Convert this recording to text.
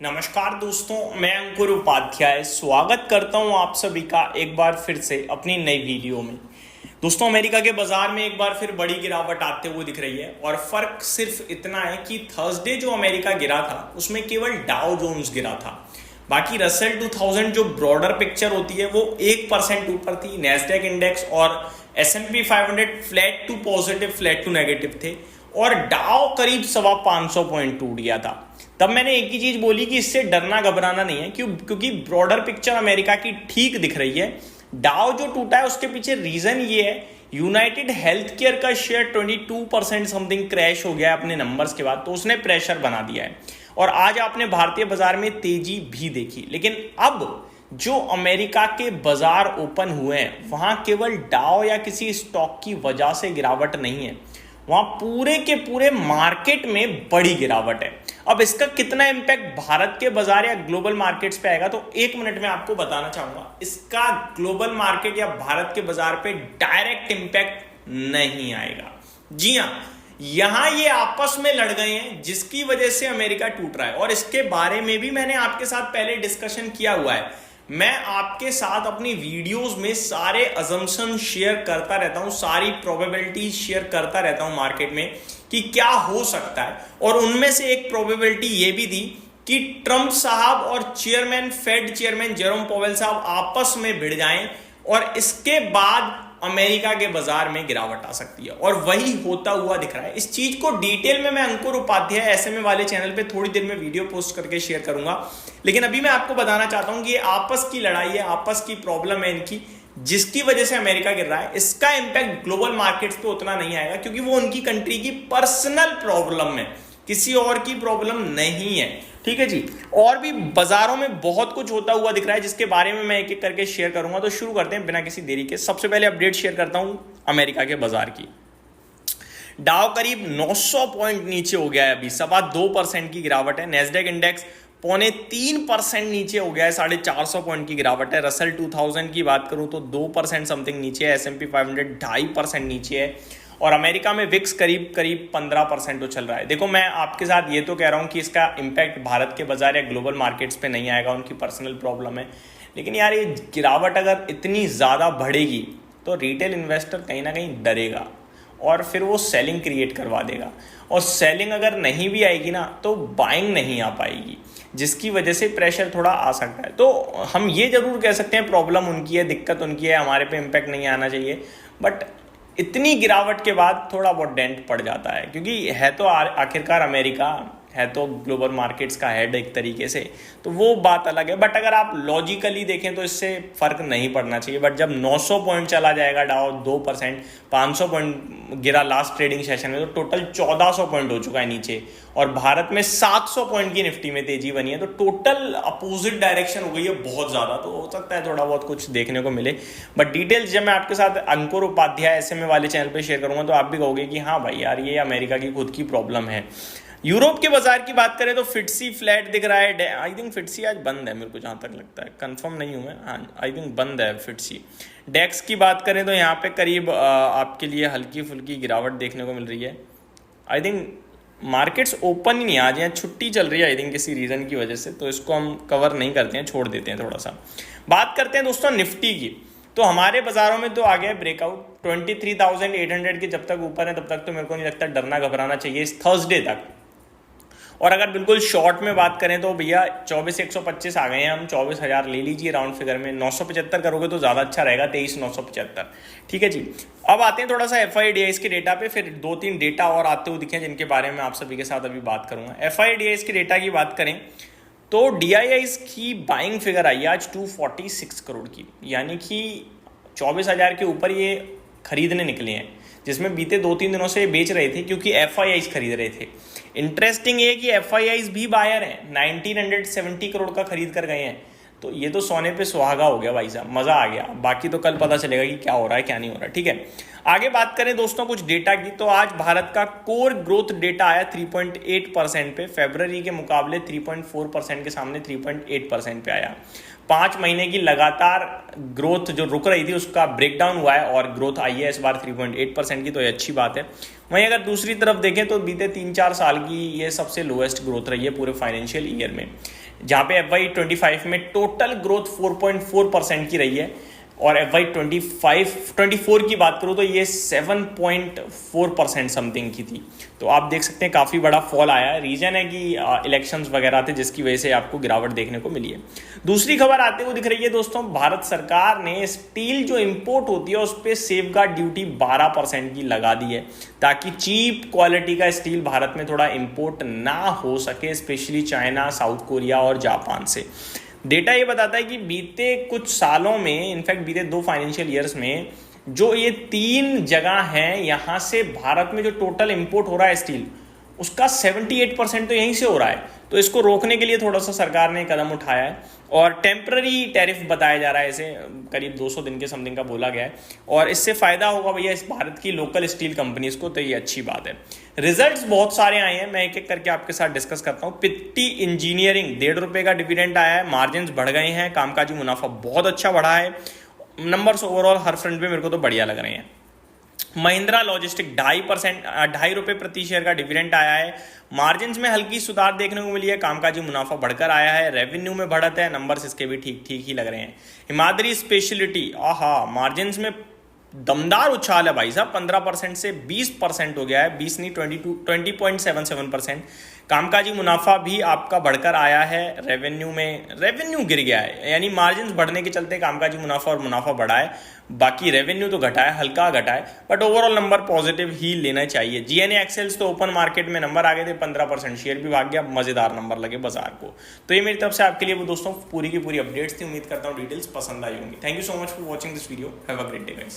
नमस्कार दोस्तों, मैं अंकुर उपाध्याय स्वागत करता हूं आप सभी का एक बार फिर से अपनी नई वीडियो में। दोस्तों, अमेरिका के बाजार में एक बार फिर बड़ी गिरावट आते हुए दिख रही है और फर्क सिर्फ इतना है कि थर्सडे जो अमेरिका गिरा था उसमें केवल डाउ जोन्स गिरा था। बाकी रसेल 2000 जो ब्रॉडर पिक्चर होती है वो 1% ऊपर थी। नैस्डैक इंडेक्स और S&P 500 flat to positive flat to negative थे और डाउ करीब 550 पॉइंट टूट गया था। तब मैंने एक ही चीज बोली कि इससे डरना घबराना नहीं है, क्योंकि ब्रॉडर पिक्चर अमेरिका की ठीक दिख रही है। डाउ जो टूटा है उसके पीछे रीजन ये है, यूनाइटेड हेल्थ केयर का शेयर 22% समथिंग क्रैश हो गया है अपने नंबर्स के बाद, तो उसने प्रेशर बना दिया है और आज आपने भारतीय बाजार में तेजी भी देखी। लेकिन अब जो अमेरिका के बाजार ओपन हुए हैं वहां केवल डाउ या किसी स्टॉक की वजह से गिरावट नहीं है, वहां पूरे के पूरे मार्केट में बड़ी गिरावट है। अब इसका कितना इंपैक्ट भारत के बाजार या ग्लोबल मार्केट्स पे आएगा तो एक मिनट में आपको बताना चाहूंगा। इसका ग्लोबल मार्केट या भारत के बाजार पे डायरेक्ट इंपैक्ट नहीं आएगा। जी हां, यहां ये आपस में लड़ गए हैं जिसकी वजह से अमेरिका टूट रहा है और इसके बारे में भी मैंने आपके साथ पहले डिस्कशन किया हुआ है। मैं आपके साथ अपनी वीडियोस में सारे अजम्पशन शेयर करता रहता हूं, सारी प्रोबेबिलिटीज शेयर करता रहता हूं मार्केट में कि क्या हो सकता है। और उनमें से एक प्रोबेबिलिटी ये भी थी कि ट्रंप साहब और फेड चेयरमैन जेरोम पॉवेल साहब आपस में भिड़ जाएं और इसके बाद अमेरिका के बाजार में गिरावट आ सकती है और वही होता हुआ दिख रहा है। इस चीज को डिटेल में मैं अंकुर उपाध्याय एसएमए वाले चैनल पे थोड़ी देर में वीडियो पोस्ट करके शेयर करूंगा, लेकिन अभी मैं आपको बताना चाहता हूं कि ये आपस की लड़ाई है, आपस की प्रॉब्लम है इनकी, जिसकी वजह से अमेरिका गिर रहा है। इसका इंपैक्ट ग्लोबल मार्केट्स पे उतना नहीं आएगा क्योंकि वो उनकी कंट्री की पर्सनल प्रॉब्लम है, किसी और की प्रॉब्लम नहीं है। ठीक है जी, और भी बाजारों में बहुत कुछ होता हुआ दिख रहा है जिसके बारे में मैं एक एक करके शेयर करूंगा। तो शुरू करते हैं बिना किसी देरी के। सबसे पहले अपडेट शेयर करता हूं अमेरिका के बाजार की। डाउ करीब 900 पॉइंट नीचे हो गया है, अभी 2.25% की गिरावट है। नैस्डैक इंडेक्स 3.25% नीचे हो गया है, 450 पॉइंट की गिरावट है। रसेल 2000 की बात करूं तो 2% समथिंग नीचे है। S&P 500 2.5% नीचे है और अमेरिका में विक्स करीब 15% तो चल रहा है। देखो, मैं आपके साथ ये तो कह रहा हूँ कि इसका इंपैक्ट भारत के बाजार या ग्लोबल मार्केट्स पे नहीं आएगा, उनकी पर्सनल प्रॉब्लम है। लेकिन यार, ये गिरावट अगर इतनी ज़्यादा बढ़ेगी तो रिटेल इन्वेस्टर कहीं ना कहीं डरेगा और फिर वो सेलिंग क्रिएट करवा देगा और सेलिंग अगर नहीं भी आएगी ना तो बाइंग नहीं आ पाएगी, जिसकी वजह से प्रेशर थोड़ा आ सकता है। तो हम ये जरूर कह सकते हैं प्रॉब्लम उनकी है, दिक्कत उनकी है, हमारे पे इम्पैक्ट नहीं आना चाहिए। बट इतनी गिरावट के बाद थोड़ा बहुत डेंट पड़ जाता है क्योंकि है तो आखिरकार अमेरिका है तो ग्लोबल मार्केट्स का हेड एक तरीके से, तो वो बात अलग है। बट अगर आप लॉजिकली देखें तो इससे फर्क नहीं पड़ना चाहिए। बट जब 900 पॉइंट चला जाएगा डाउ 2%, 500 पॉइंट गिरा लास्ट ट्रेडिंग सेशन में, तो टोटल 1400 पॉइंट हो चुका है नीचे और भारत में 700 पॉइंट की निफ्टी में तेजी बनी है। तो टोटल अपोजिट डायरेक्शन हो गई है बहुत ज़्यादा। तो हो सकता है थोड़ा बहुत कुछ देखने को मिले, बट डिटेल्स जब मैं आपके साथ अंकुर उपाध्याय एसएमए वाले चैनल पर शेयर करूंगा तो आप भी कहोगे कि हाँ भाई यार, ये अमेरिका की खुद की प्रॉब्लम है। यूरोप के बाजार की बात करें तो फिट्सी फ्लैट दिख रहा है। आई थिंक फिट्सी आज बंद है, मेरे को जहाँ तक लगता है, कंफर्म नहीं हूँ मैं, हाँ आई थिंक बंद है फिट्सी। डेक्स की बात करें तो यहाँ पे करीब आपके लिए हल्की फुल्की गिरावट देखने को मिल रही है। आई थिंक मार्केट्स ओपन ही नहीं, आज यहाँ छुट्टी चल रही है आई थिंक किसी रीज़न की वजह से, तो इसको हम कवर नहीं करते हैं, छोड़ देते हैं थोड़ा सा। बात करते हैं दोस्तों निफ्टी की। तो हमारे बाजारों में तो आ गया ब्रेकआउट 23,800 के जब तक ऊपर है तब तक तो मेरे को नहीं लगता डरना घबराना चाहिए इस थर्सडे तक। और अगर बिल्कुल शॉर्ट में बात करें तो भैया 24,125 आ गए हैं हम, 24,000 ले लीजिए राउंड फिगर में। 975 करोगे तो ज़्यादा अच्छा रहेगा, 23,975। ठीक है जी, अब आते हैं थोड़ा सा FIDIs के डेटा पे। फिर 2-3 डेटा और आते हुए दिखे जिनके बारे में आप सभी के साथ अभी बात करूंगा। FIDIs के डेटा की बात करें तो DIIs की बाइंग फिगर आई आज 246 करोड़ की, यानी कि 24,000 के ऊपर ये खरीदने निकले हैं, जिसमें बीते 2-3 दिनों से बेच रहे थे क्योंकि FIIs खरीद रहे थे। इंटरेस्टिंग ये कि FIIs भी बायर हैं, 1970 करोड़ का खरीद कर गए हैं। तो ये तो सोने पे सुहागा हो गया भाई साहब, मजा आ गया। बाकी तो कल पता चलेगा कि क्या हो रहा है क्या नहीं हो रहा है। ठीक है, आगे बात करें दोस्तों कुछ डेटा की, तो आज भारत का कोर ग्रोथ डेटा आया 3.8% पे, फरवरी के मुकाबले 3.4% के सामने 3.8% पे आया। 5 महीने की लगातार ग्रोथ जो रुक रही थी उसका ब्रेकडाउन हुआ है और ग्रोथ आई है इस बार 3.8% की, तो ये अच्छी बात है। वहीं अगर दूसरी तरफ देखें तो बीते 3-4 साल की ये सबसे लोएस्ट ग्रोथ रही है पूरे फाइनेंशियल ईयर में। जहाँ पे FY25 में टोटल ग्रोथ 4.4% की रही है, और FY24 की बात करूँ तो ये 7.4% समथिंग की थी। तो आप देख सकते हैं काफ़ी बड़ा फॉल आया है। रीजन है कि इलेक्शंस वगैरह थे जिसकी वजह से आपको गिरावट देखने को मिली है। दूसरी खबर आते हुए दिख रही है दोस्तों, भारत सरकार ने स्टील जो इंपोर्ट होती है उस पर सेफगार्ड ड्यूटी 12% की लगा दी है, ताकि चीप क्वालिटी का स्टील भारत में थोड़ा इंपोर्ट ना हो सके, स्पेशली चाइना, साउथ कोरिया और जापान से। डेटा ये बताता है कि बीते कुछ सालों में, इनफैक्ट बीते 2 फाइनेंशियल ईयर्स में, जो ये 3 जगह हैं यहां से भारत में जो टोटल इंपोर्ट हो रहा है स्टील, उसका 78% तो यहीं से हो रहा है। तो इसको रोकने के लिए थोड़ा सा सरकार ने कदम उठाया है, और टेम्पररी टैरिफ बताया जा रहा है, इसे करीब 200 दिन के समथिंग का बोला गया है, और इससे फायदा होगा भैया इस भारत की लोकल स्टील कंपनीज को। तो ये अच्छी बात है। रिजल्ट्स बहुत सारे आए हैं, मैं एक एक करके आपके साथ डिस्कस करता हूँ। पिट्टी इंजीनियरिंग ₹1.5 का डिविडेंड आया है, मार्जिन बढ़ गए हैं, कामकाजी मुनाफा बहुत अच्छा बढ़ा है, नंबर्स ओवरऑल हर फ्रंट पे मेरे को तो बढ़िया लग रहे हैं। महिंद्रा लॉजिस्टिक ₹2.5 प्रति शेयर का डिविडेंड आया है, मार्जिन्स में हल्की सुधार देखने को मिली है, कामकाजी मुनाफा बढ़कर आया है, रेवेन्यू में बढ़त है, नंबर्स इसके भी ठीक ठीक ही लग रहे हैं। हिमाद्री स्पेशलिटी, मार्जिन्स में दमदार उछाल है भाई साहब, 15% से 20% हो गया है, 20 नहीं 20.77%। कामकाजी मुनाफा भी आपका बढ़कर आया है, रेवेन्यू गिर गया है, यानी मार्जिन्स बढ़ने के चलते कामकाजी मुनाफा और मुनाफा बढ़ा है, बाकी रेवेन्यू तो घटा है, हल्का घटा है, बट ओवरऑल नंबर पॉजिटिव ही लेना चाहिए। जीएनए एक्सेल्स तो ओपन मार्केट में नंबर आ गए थे, 15% शेयर भी भाग गया, मजेदार नंबर लगे बाजार को। तो ये मेरी तरफ से आपके लिए वो दोस्तों पूरी की पूरी अपडेट्स थी, उम्मीद करता हूँ डिटेल्स पसंद आई होंगी। Thank you so much for watching this video, have a great day guys.